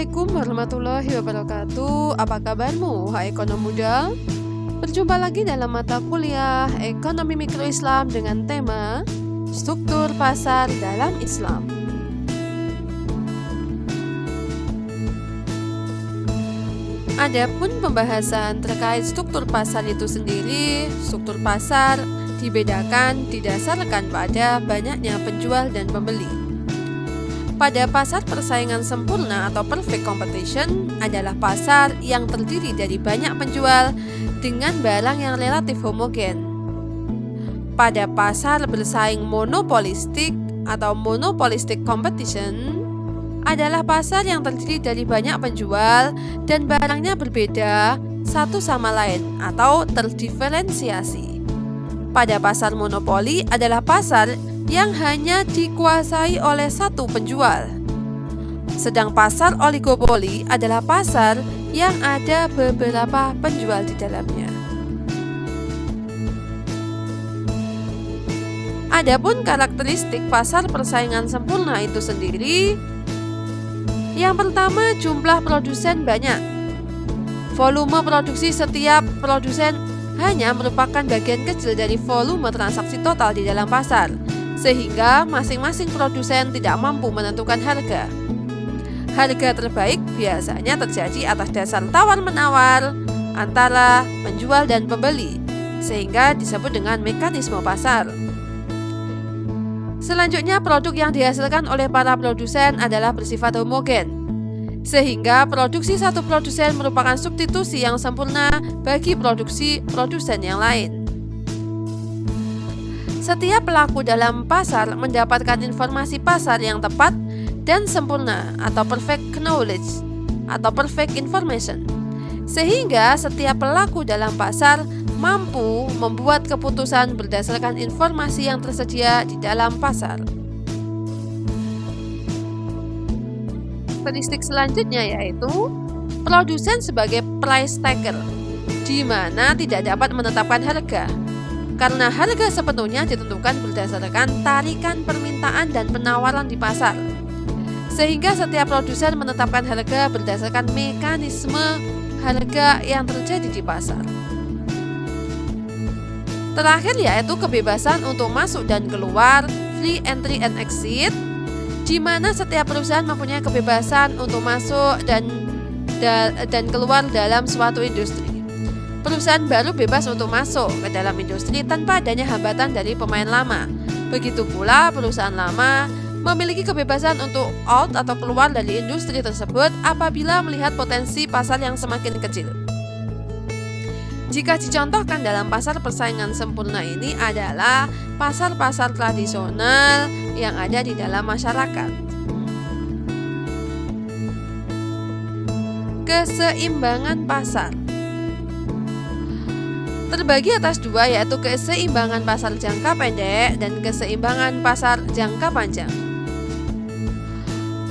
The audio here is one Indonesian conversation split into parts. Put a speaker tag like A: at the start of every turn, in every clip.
A: Assalamualaikum warahmatullahi wabarakatuh. Apa kabarmu, hai ekonom muda? Berjumpa lagi dalam mata kuliah Ekonomi Mikro Islam dengan tema Struktur Pasar dalam Islam. Adapun pembahasan terkait struktur pasar itu sendiri, struktur pasar dibedakan didasarkan pada banyaknya penjual dan pembeli. Pada pasar persaingan sempurna atau perfect competition adalah pasar yang terdiri dari banyak penjual dengan barang yang relatif homogen. Pada pasar bersaing monopolistik atau monopolistic competition adalah pasar yang terdiri dari banyak penjual dan barangnya berbeda satu sama lain atau terdiferensiasi. Pada pasar monopoli adalah pasar yang hanya dikuasai oleh satu penjual. Sedang pasar oligopoli adalah pasar yang ada beberapa penjual di dalamnya. Adapun karakteristik pasar persaingan sempurna itu sendiri, yang pertama, jumlah produsen banyak. Volume produksi setiap produsen hanya merupakan bagian kecil dari volume transaksi total di dalam pasar, sehingga masing-masing produsen tidak mampu menentukan harga. Harga terbaik biasanya terjadi atas dasar tawar-menawar antara penjual dan pembeli, sehingga disebut dengan mekanisme pasar. Selanjutnya, produk yang dihasilkan oleh para produsen adalah bersifat homogen, sehingga produksi satu produsen merupakan substitusi yang sempurna bagi produksi produsen yang lain. Setiap pelaku dalam pasar mendapatkan informasi pasar yang tepat dan sempurna atau perfect knowledge atau perfect information, sehingga setiap pelaku dalam pasar mampu membuat keputusan berdasarkan informasi yang tersedia di dalam pasar. Karakteristik selanjutnya yaitu produsen sebagai price taker, di mana tidak dapat menetapkan harga, karena harga sepenuhnya ditentukan berdasarkan tarikan permintaan dan penawaran di pasar, sehingga setiap produsen menetapkan harga berdasarkan mekanisme harga yang terjadi di pasar. Terakhir yaitu kebebasan untuk masuk dan keluar, free entry and exit, di mana setiap perusahaan mempunyai kebebasan untuk masuk dan keluar dalam suatu industri. Perusahaan baru bebas untuk masuk ke dalam industri tanpa adanya hambatan dari pemain lama. Begitu pula perusahaan lama memiliki kebebasan untuk out atau keluar dari industri tersebut apabila melihat potensi pasar yang semakin kecil. Jika dicontohkan dalam pasar persaingan sempurna ini adalah pasar-pasar tradisional yang ada di dalam masyarakat. Keseimbangan pasar terbagi atas dua, yaitu keseimbangan pasar jangka pendek dan keseimbangan pasar jangka panjang.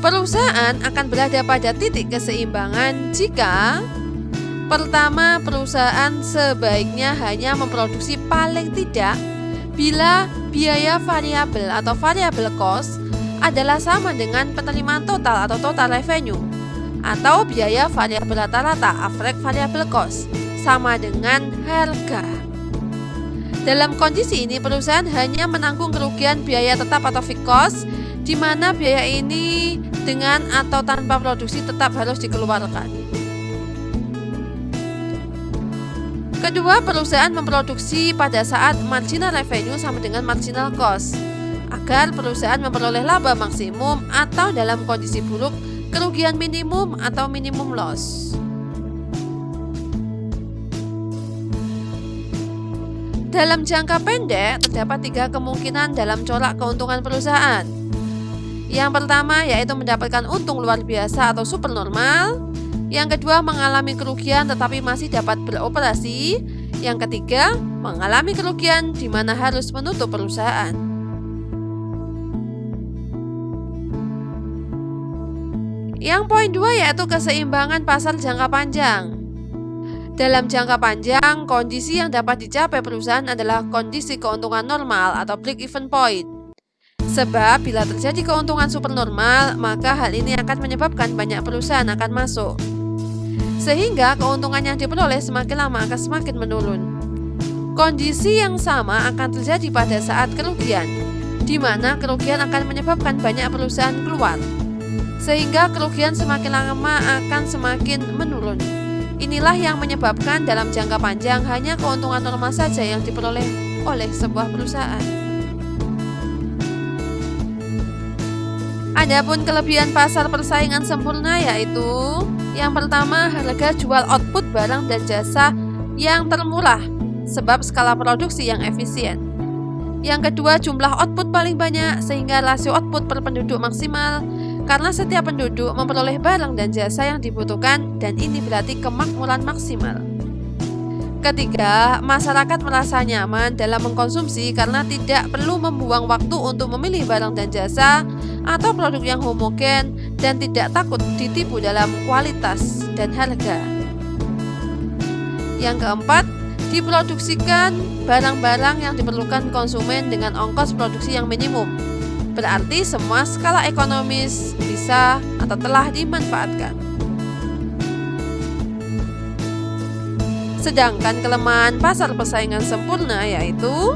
A: Perusahaan akan berada pada titik keseimbangan jika pertama, perusahaan sebaiknya hanya memproduksi paling tidak bila biaya variabel atau variable cost adalah sama dengan penerimaan total atau total revenue, atau biaya variabel rata-rata average variable cost sama dengan harga. Dalam kondisi ini, perusahaan hanya menanggung kerugian biaya tetap atau fixed cost, di mana biaya ini dengan atau tanpa produksi tetap harus dikeluarkan. Kedua, perusahaan memproduksi pada saat marginal revenue sama dengan marginal cost, agar perusahaan memperoleh laba maksimum atau dalam kondisi buruk, kerugian minimum atau minimum loss. Dalam jangka pendek, terdapat tiga kemungkinan dalam corak keuntungan perusahaan. Yang pertama yaitu mendapatkan untung luar biasa atau supernormal. Yang kedua, mengalami kerugian tetapi masih dapat beroperasi. Yang ketiga, mengalami kerugian di mana harus menutup perusahaan. Yang poin 2 yaitu keseimbangan pasar jangka panjang. Dalam jangka panjang, kondisi yang dapat dicapai perusahaan adalah kondisi keuntungan normal atau break-even point. Sebab bila terjadi keuntungan supernormal, maka hal ini akan menyebabkan banyak perusahaan akan masuk. Sehingga keuntungan yang diperoleh semakin lama akan semakin menurun. Kondisi yang sama akan terjadi pada saat kerugian, di mana kerugian akan menyebabkan banyak perusahaan keluar. Sehingga kerugian semakin lama akan semakin menurun. Inilah yang menyebabkan dalam jangka panjang hanya keuntungan normal saja yang diperoleh oleh sebuah perusahaan. Adapun kelebihan pasar persaingan sempurna yaitu yang pertama, harga jual output barang dan jasa yang termurah sebab skala produksi yang efisien. Yang kedua, jumlah output paling banyak sehingga rasio output per penduduk maksimal karena setiap penduduk memperoleh barang dan jasa yang dibutuhkan dan ini berarti kemakmuran maksimal. Ketiga, masyarakat merasa nyaman dalam mengkonsumsi karena tidak perlu membuang waktu untuk memilih barang dan jasa atau produk yang homogen dan tidak takut ditipu dalam kualitas dan harga. Yang keempat, diproduksikan barang-barang yang diperlukan konsumen dengan ongkos produksi yang minimum. Berarti semua skala ekonomis bisa atau telah dimanfaatkan. Sedangkan kelemahan pasar persaingan sempurna yaitu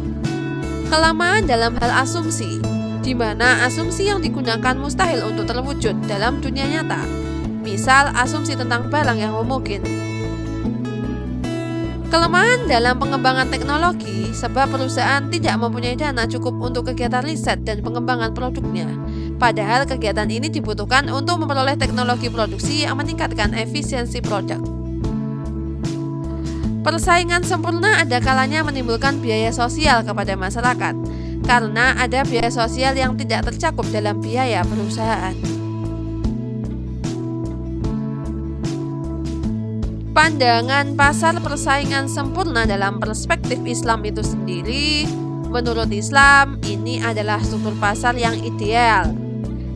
A: kelemahan dalam hal asumsi, di mana asumsi yang digunakan mustahil untuk terwujud dalam dunia nyata. Misal asumsi tentang barang yang homogen. Kelemahan dalam pengembangan teknologi sebab perusahaan tidak mempunyai dana cukup untuk kegiatan riset dan pengembangan produknya. Padahal kegiatan ini dibutuhkan untuk memperoleh teknologi produksi yang meningkatkan efisiensi produk. Persaingan sempurna ada kalanya menimbulkan biaya sosial kepada masyarakat, karena ada biaya sosial yang tidak tercakup dalam biaya perusahaan. Pandangan pasar persaingan sempurna dalam perspektif Islam itu sendiri, menurut Islam ini adalah struktur pasar yang ideal,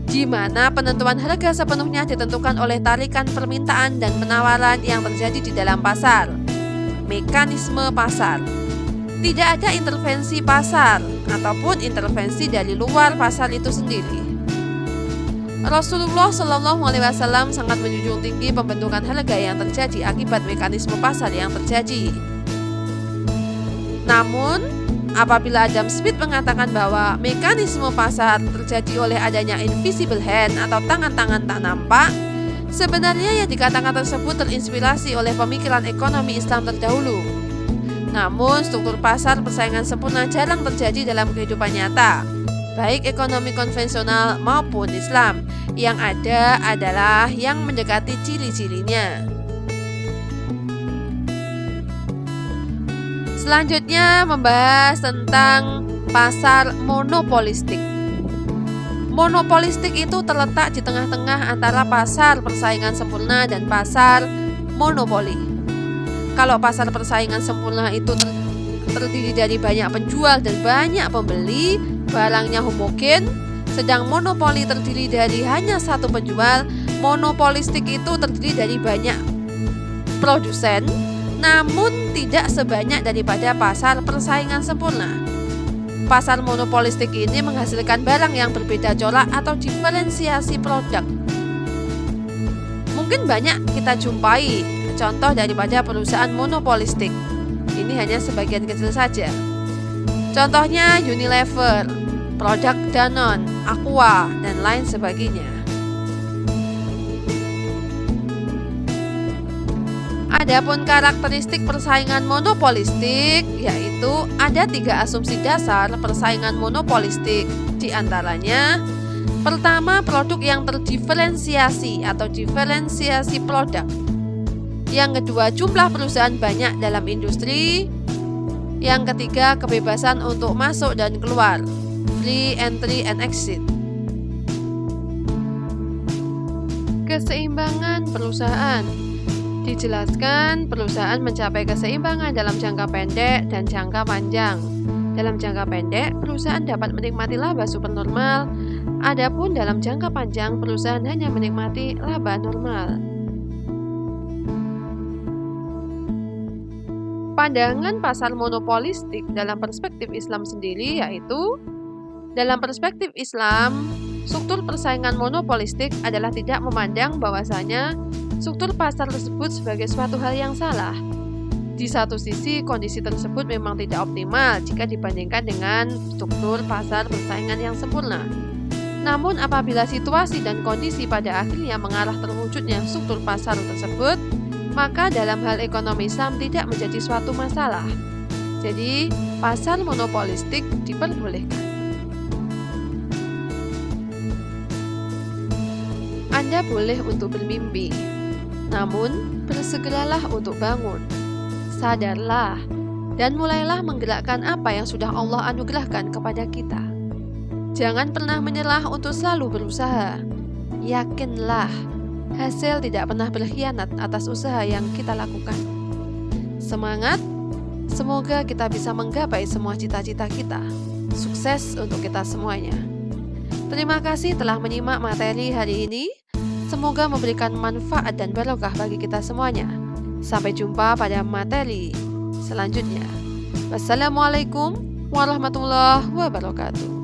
A: di mana penentuan harga sepenuhnya ditentukan oleh tarikan permintaan dan penawaran yang terjadi di dalam pasar. Mekanisme pasar. Tidak ada intervensi pasar ataupun intervensi dari luar pasar itu sendiri. Rasulullah Shallallahu Alaihi Wasallam sangat menjunjung tinggi pembentukan harga yang terjadi akibat mekanisme pasar yang terjadi. Namun, apabila Adam Smith mengatakan bahwa mekanisme pasar terjadi oleh adanya invisible hand atau tangan-tangan tak nampak, sebenarnya yang dikatakan tersebut terinspirasi oleh pemikiran ekonomi Islam terdahulu. Namun, struktur pasar persaingan sempurna jarang terjadi dalam kehidupan nyata, baik ekonomi konvensional maupun Islam. Yang ada adalah yang mendekati ciri-cirinya. Selanjutnya membahas tentang pasar monopolistik. Monopolistik itu terletak di tengah-tengah antara pasar persaingan sempurna dan pasar monopoli. Kalau pasar persaingan sempurna itu terdiri dari banyak penjual dan banyak pembeli, barangnya homogen, sedang monopoli terdiri dari hanya satu penjual. Monopolistik itu terdiri dari banyak produsen, namun tidak sebanyak daripada pasar persaingan sempurna. Pasar monopolistik ini menghasilkan barang yang berbeda corak atau diferensiasi produk. Mungkin banyak kita jumpai contoh daripada perusahaan monopolistik. Ini hanya sebagian kecil saja. Contohnya Unilever, produk Danone, Aqua, dan lain sebagainya. Adapun karakteristik persaingan monopolistik yaitu ada 3 asumsi dasar persaingan monopolistik. Di antaranya, pertama, produk yang terdiferensiasi atau diferensiasi produk. Yang kedua, jumlah perusahaan banyak dalam industri. Yang ketiga, kebebasan untuk masuk dan keluar, free entry and exit. Keseimbangan perusahaan. Dijelaskan, perusahaan mencapai keseimbangan dalam jangka pendek dan jangka panjang. Dalam jangka pendek, perusahaan dapat menikmati laba supernormal. Adapun dalam jangka panjang, perusahaan hanya menikmati laba normal. Pandangan pasar monopolistik dalam perspektif Islam sendiri yaitu Dalam perspektif Islam, struktur persaingan monopolistik adalah tidak memandang bahwasanya struktur pasar tersebut sebagai suatu hal yang salah. Di satu sisi, kondisi tersebut memang tidak optimal jika dibandingkan dengan struktur pasar persaingan yang sempurna. Namun apabila situasi dan kondisi pada akhirnya mengarah terwujudnya struktur pasar tersebut, maka dalam hal ekonomi Islam tidak menjadi suatu masalah. Jadi, pasar monopolistik diperbolehkan. Anda boleh untuk bermimpi, namun bersegeralah untuk bangun. Sadarlah dan mulailah menggerakkan apa yang sudah Allah anugerahkan kepada kita. Jangan pernah menyerah untuk selalu berusaha. Yakinlah, hasil tidak pernah berkhianat atas usaha yang kita lakukan. Semangat, semoga kita bisa menggapai semua cita-cita kita. Sukses untuk kita semuanya. Terima kasih telah menyimak materi hari ini. Semoga memberikan manfaat dan barokah bagi kita semuanya. Sampai jumpa pada materi selanjutnya. Wassalamualaikum warahmatullahi wabarakatuh.